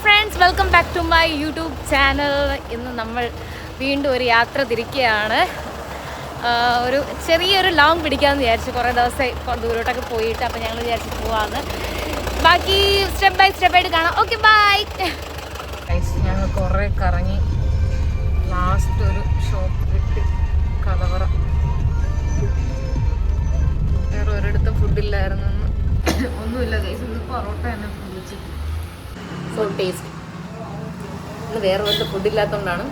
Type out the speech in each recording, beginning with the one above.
Friends, welcome back to my YouTube channel. ഇന്ന് നമ്മൾ വീണ്ടും ഒരു യാത്ര തിരിക്കുകയാണ്. ഒരു ചെറിയൊരു ലോങ് പിടിക്കാമെന്ന് വിചാരിച്ചു. കുറേ ദിവസം ദൂരോട്ടൊക്കെ പോയിട്ട് അപ്പോൾ ഞങ്ങൾ വിചാരിച്ച് പോവാമെന്ന്. ബാക്കി സ്റ്റെപ്പ് ബൈ സ്റ്റെപ്പായിട്ട് കാണാം. Okay, bye. ഞങ്ങൾ കുറേ കറങ്ങി ലാസ്റ്റ് ഒരു ഷോപ്പ് കിട്ടി, കലവറ. വേറെ ഒരിടത്തും ഫുഡില്ലായിരുന്നു, ഒന്നുമില്ല ഗൈസ്. ഇന്ന് പൊറോട്ട തന്നെ വിളിച്ചു. So taste. ഇന്ന് വേറെ ഒരിടത്ത് ഫുഡില്ലാത്തതുകൊണ്ടാണ്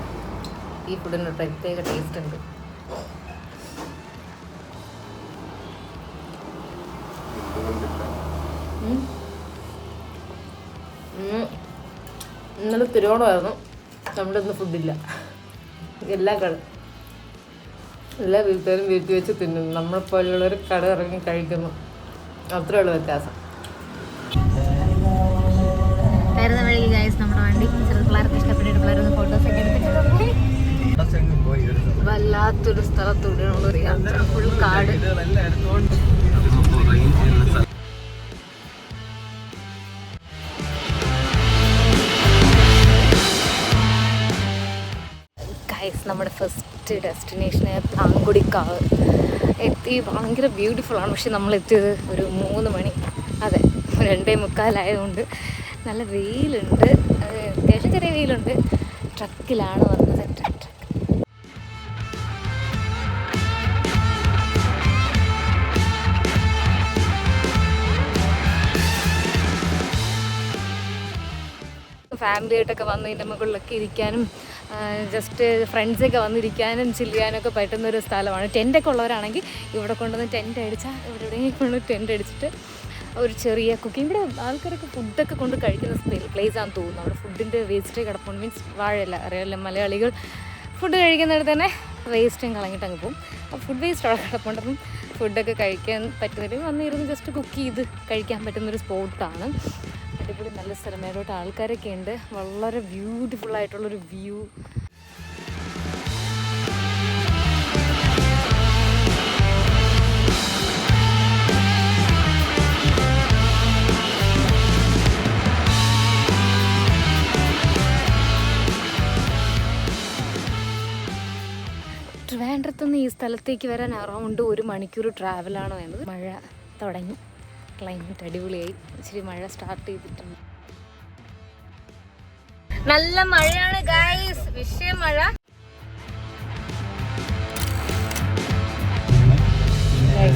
ഈ ഫുഡിന് പ്രത്യേക ടേസ്റ്റ് ഉണ്ട്. ഇന്നലെ തിരുവോണമായിരുന്നു, നമ്മുടെ ഇന്ന് ഫുഡില്ല. എല്ലാ വീട്ടുകാരും വീട്ടിൽ വെച്ച് തിന്നുന്നു, നമ്മളെപ്പോലുള്ളവർ കട ഇറങ്ങി കഴിക്കുന്നു. അത്രേ ഉള്ളൂ വ്യത്യാസം. വരുന്ന വഴിക്ക് ഗൈസ് നമ്മുടെ വണ്ടി പിള്ളേർക്ക് ഇഷ്ടപ്പെട്ടിട്ട് പിള്ളേരൊന്ന് ഫോട്ടോസൊക്കെ എടുത്തിട്ട് വല്ലാത്തൊരു സ്ഥലത്തൂടെ യാത്ര. ഫുൾ കാട്. നമ്മുടെ ഫസ്റ്റ് ഡെസ്റ്റിനേഷൻ താങ്കുടിക്കാവ് എത്തി. ഭയങ്കര ബ്യൂട്ടിഫുൾ ആണ്. പക്ഷെ നമ്മൾ എത്തിയത് ഒരു 3 മണി, അതെ 2:45 ആയതുകൊണ്ട് നല്ല വെയിലുണ്ട്. അത്യാവശ്യം ചെറിയ വെയിലുണ്ട്. ട്രക്കിലാണ് വന്നത്. ട്രക്ക് ഫാമിലി ആയിട്ടൊക്കെ വന്ന് ഇതിൻ്റെ മുകളിലൊക്കെ ഇരിക്കാനും ജസ്റ്റ് ഫ്രണ്ട്സൊക്കെ വന്നിരിക്കാനും ചില്ലാനൊക്കെ പറ്റുന്നൊരു സ്ഥലമാണ്. ടെൻ്റൊക്കെ ഉള്ളവരാണെങ്കിൽ ഇവിടെ കൊണ്ടുവന്ന് ടെൻ്റ് അടിച്ചാൽ ഇവിടെ എവിടെയെങ്കിലും ടെൻ്റ് അടിച്ചിട്ട് ഒരു ചെറിയ കുക്കിംഗ്. ഇവിടെ ആൾക്കാരൊക്കെ ഫുഡൊക്കെ കൊണ്ട് കഴിക്കുന്ന പ്ലേസ് ആണെന്ന് തോന്നുന്നു. അവിടെ ഫുഡിൻ്റെ വേസ്റ്റ് കിടപ്പുണ്ട്. മീൻസ് വാഴയില്ല, അറിയാമല്ലോ മലയാളികൾ ഫുഡ് കഴിക്കുന്നിടത്ത് തന്നെ വേസ്റ്റും കളഞ്ഞിട്ട് അങ്ങ് പോകും. അപ്പോൾ ഫുഡ് വേസ്റ്റ് അവിടെ കിടപ്പുണ്ട്. അപ്പം ഫുഡൊക്കെ കഴിക്കാൻ പറ്റുന്നവർ വന്നിരുന്ന് ജസ്റ്റ് കുക്ക് ചെയ്ത് കഴിക്കാൻ പറ്റുന്നൊരു സ്പോട്ടാണ്. അടിപൊളി നല്ല സ്ഥലം. മേലോട്ട് ആൾക്കാരൊക്കെ ഉണ്ട്. വളരെ ബ്യൂട്ടിഫുൾ ആയിട്ടുള്ളൊരു വ്യൂ. ട്രിവാൻഡ്രത്തുനിന്ന് ഈ സ്ഥലത്തേക്ക് വരാൻ അറൗണ്ട് 1 മണിക്കൂർ ട്രാവലാണ് വേണ്ടത്. മഴ തുടങ്ങി, ക്ലൈമറ്റ് അടിപൊളിയായി. ഇച്ചിരി മഴ സ്റ്റാർട്ട് ചെയ്തിട്ടുണ്ട്. നല്ല മഴയാണ് ഗൈസ്, വിഷയം മഴ.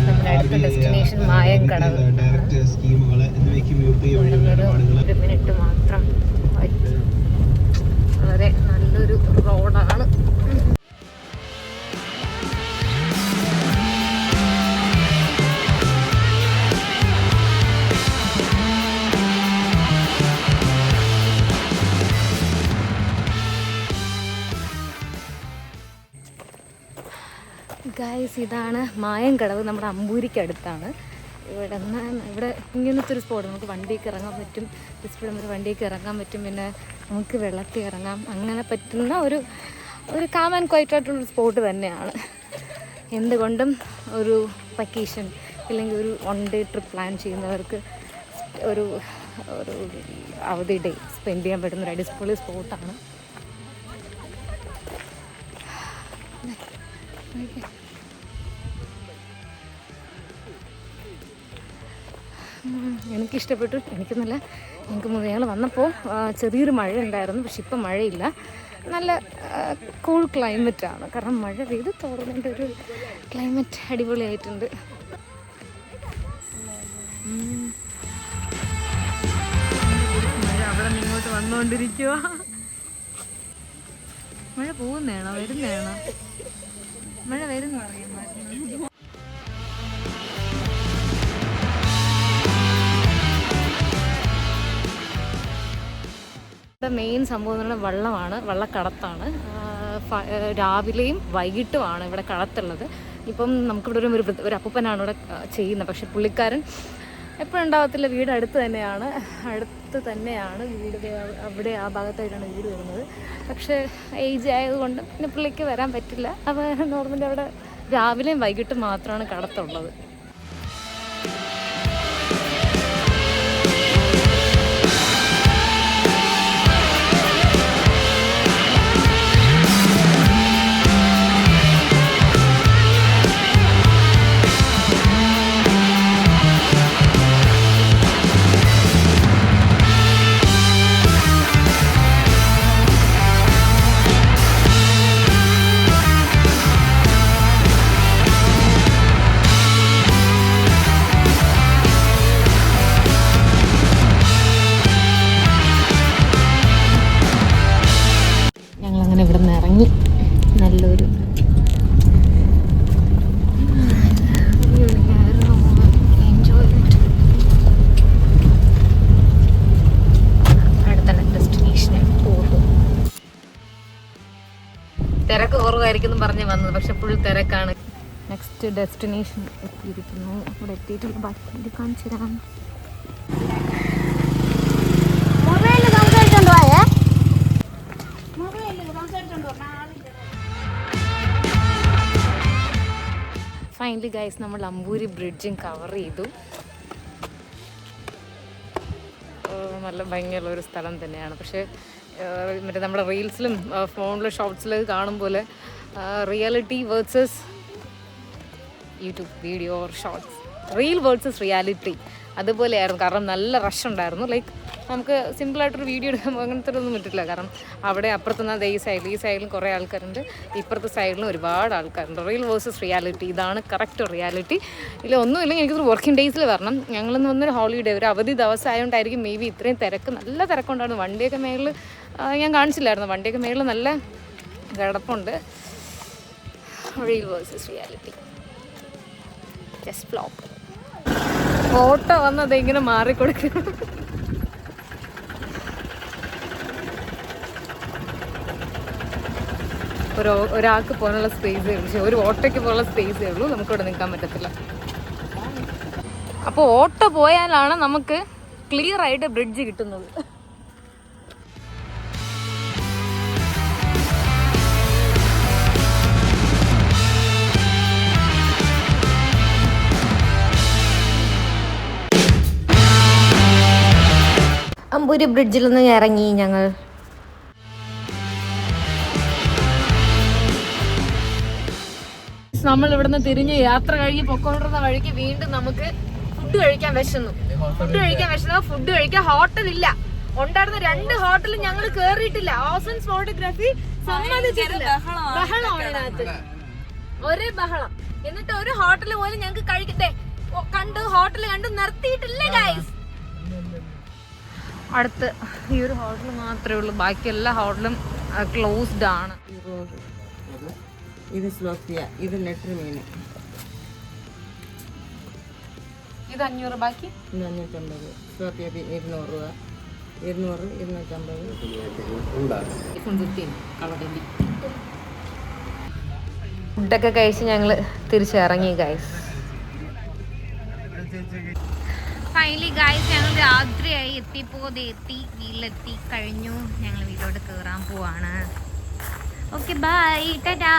നമ്മുടെ അടുത്ത ഡെസ്റ്റിനേഷൻ മായങ്കടവ്. 1 മിനിറ്റ് മാത്രം. വളരെ നല്ലൊരു റോഡാണ്. ഗൈസ്, ഇതാണ് മായങ്കടവ്. നമ്മുടെ അമ്പൂരിക്കടുത്താണ്. ഇവിടെ ഇങ്ങനത്തെ ഒരു സ്പോട്ട്. നമുക്ക് വണ്ടിയൊക്കെ ഇറങ്ങാൻ പറ്റും. ജസ്റ്റ് ഇവിടെ നമുക്ക് വണ്ടിയൊക്കെ ഇറങ്ങാൻ പറ്റും. പിന്നെ നമുക്ക് വെള്ളത്തിൽ ഇറങ്ങാം. അങ്ങനെ പറ്റുന്ന ഒരു കാം ആൻഡ് ക്വയറ്റ് ആയിട്ടുള്ളൊരു സ്പോട്ട് തന്നെയാണ്. എന്തുകൊണ്ടും ഒരു വെക്കേഷൻ ഇല്ലെങ്കിൽ ഒരു 1 ഡേ ട്രിപ്പ് പ്ലാൻ ചെയ്യുന്നവർക്ക് ഒരു അവധി ഡേ സ്പെൻഡ് ചെയ്യാൻ പറ്റുന്നൊരു അടിപൊളി സ്പോട്ടാണ്. എനിക്കിഷ്ടപ്പെട്ടു. എനിക്കെന്നല്ല, ഞങ്ങൾ വന്നപ്പോൾ ചെറിയൊരു മഴ ഉണ്ടായിരുന്നു. പക്ഷെ ഇപ്പം മഴയില്ല. നല്ല കൂൾ ക്ലൈമറ്റാണ്. കാരണം മഴ പെയ്ത് തോന്നുന്നതിൻ്റെ ഒരു ക്ലൈമറ്റ് അടിപൊളിയായിട്ടുണ്ട്. മഴ അവിടെ നിന്ന് ഇങ്ങോട്ട് വന്നുകൊണ്ടിരിക്കുക. മഴ പോകുന്നതാണോ വരുന്നതാണോ? മഴ വരുന്നു അറിയാൻ. മെയിൻ സംഭവം എന്ന് പറഞ്ഞാൽ വെള്ളമാണ്, വള്ളക്കടത്താണ്. രാവിലെയും വൈകിട്ടുമാണ് ഇവിടെ കടത്തുള്ളത്. ഇപ്പം നമുക്കിവിടെ ഒരു അപ്പൂപ്പനാണ് ഇവിടെ ചെയ്യുന്നത്. പക്ഷെ പുള്ളിക്കാരൻ എപ്പോഴും ഉണ്ടാകത്തില്ല. വീട് അടുത്ത് തന്നെയാണ് വീട്. അവിടെ ആ ഭാഗത്തായിട്ടാണ് വീട് വരുന്നത്. പക്ഷേ ഏജ് ആയതുകൊണ്ട് പിന്നെ പുള്ളിക്ക് വരാൻ പറ്റില്ല. അപ്പോൾ നോർമലി അവിടെ രാവിലെയും വൈകിട്ടും മാത്രമാണ് കടത്തുള്ളത്. തിരക്ക് കുറവായിരിക്കും എന്ന് പറഞ്ഞ് വന്നത്, പക്ഷെ ഫുൾ തിരക്കാണ്. നെക്സ്റ്റ് ഡെസ്റ്റിനേഷൻ എത്തിയിരിക്കുന്നു. ഇവിടെ എത്തിയിട്ടുള്ള ബാക്കി കാണിച്ചു തരാം. ഫൈനലി ഗൈസ് നമ്മൾ അമ്പൂരി ബ്രിഡ്ജും കവർ ചെയ്തു. നല്ല ഭംഗിയുള്ള ഒരു സ്ഥലം തന്നെയാണ്. പക്ഷേ മറ്റേ നമ്മുടെ റീൽസിലും ഫോണിലും ഷോർട്സിലും കാണുമ്പോൾ reality versus YouTube video or shorts, reel versus reality അതുപോലെയായിരുന്നു. കാരണം നല്ല റഷ് ഉണ്ടായിരുന്നു. ലൈക്ക് നമുക്ക് സിമ്പിളായിട്ടൊരു വീഡിയോ എടുക്കുമ്പോൾ അങ്ങനത്തെ ഒന്നും പറ്റില്ല. കാരണം അവിടെ അപ്പുറത്തുനിന്ന് ഈ സൈഡിലും കുറേ ആൾക്കാരുണ്ട്, ഇപ്പുറത്തെ സൈഡിലും ഒരുപാട് ആൾക്കാരുണ്ട്. റീൽ വേഴ്സസ് റിയാലിറ്റി, ഇതാണ് കറക്റ്റ് റിയാലിറ്റി. ഇല്ല ഒന്നുമില്ലെങ്കിൽ എനിക്കൊരു വർക്കിംഗ് ഡേയ്സിൽ വരണം. ഞങ്ങളെന്ന് വന്നൊരു ഹോളിഡേ, ഒരു അവധി ദിവസം ആയതുകൊണ്ടായിരിക്കും മേ ബി ഇത്രയും തിരക്ക്. നല്ല തിരക്കുണ്ടായിരുന്നു. വണ്ടിയൊക്കെ മേളിൽ ഞാൻ കാണിച്ചില്ലായിരുന്നു, വണ്ടിയൊക്കെ മേളിൽ നല്ല കിടപ്പുണ്ട്. Reel versus reality, just flop. Photo വന്നത് ഇങ്ങനെ മാറിക്കൊടുക്കും. ഒരാൾക്ക് പോകാനുള്ള സ്പേസേ ഉള്ളൂ, പക്ഷേ ഒരു ഓട്ടോയ്ക്ക് പോകാനുള്ള സ്പേസേ ഉള്ളൂ. നമുക്കിവിടെ നിൽക്കാൻ പറ്റത്തില്ല. അപ്പോൾ ഓട്ടോ പോയാലാണ് നമുക്ക് ക്ലിയർ ആയിട്ട് ബ്രിഡ്ജ് കിട്ടുന്നത്. അമ്പൂരി ബ്രിഡ്ജിൽ നിന്ന് ഇറങ്ങി ഞങ്ങൾ. നമ്മൾ ഇവിടുന്ന് തിരിഞ്ഞ് യാത്ര കഴിഞ്ഞ് പൊക്കോണ്ടിരുന്ന വഴിക്ക് വീണ്ടും നമുക്ക് ഫുഡ് കഴിക്കാൻ വിശന്നു. ഫുഡ് കഴിക്കാൻ ഹോട്ടലില്ല. ഉണ്ടായിരുന്ന 2 ഹോട്ടലും ഞങ്ങൾ കേറിയിട്ടില്ല. ഓസൻസ് ഫോട്ടോഗ്രാഫി സമ്മതിച്ചിട്ടില്ല. ബഹളമാണ് ഇതിനകത്ത്, ഒരേ ബഹളം. എന്നിട്ട് ഒരു ഹോട്ടൽ പോലും ഞങ്ങൾക്ക് കഴിക്കട്ടെ ഹോട്ടൽ കണ്ടു നിർത്തിയിട്ടില്ല ഗൈസ്. അടുത്ത് ഈ ഒരു ഹോട്ടൽ മാത്രമേ ഉള്ളൂ, ബാക്കി എല്ലാ ഹോട്ടലും ക്ലോസ്ഡ് ആണ്. ഇത് സ്ലോപ്പിയ, ഇത് ലെറ്റർ മീൻ. ഇത് 500, ബാക്കി 550. സ്ലോപ്പിയ 200 രൂപ, 200, 250. ഫുഡൊക്കെ കഴിച്ച് ഞങ്ങൾ തിരിച്ചിറങ്ങി ഗൈസ്. ഫൈനലി ഗൈസ് ഞങ്ങൾ രാത്രിയായി വീട്ടിലെത്തി കഴിഞ്ഞു. ഞങ്ങൾ വീട്ടിലോട്ട് കയറാൻ പോവാണ്. Okay bye, Tata.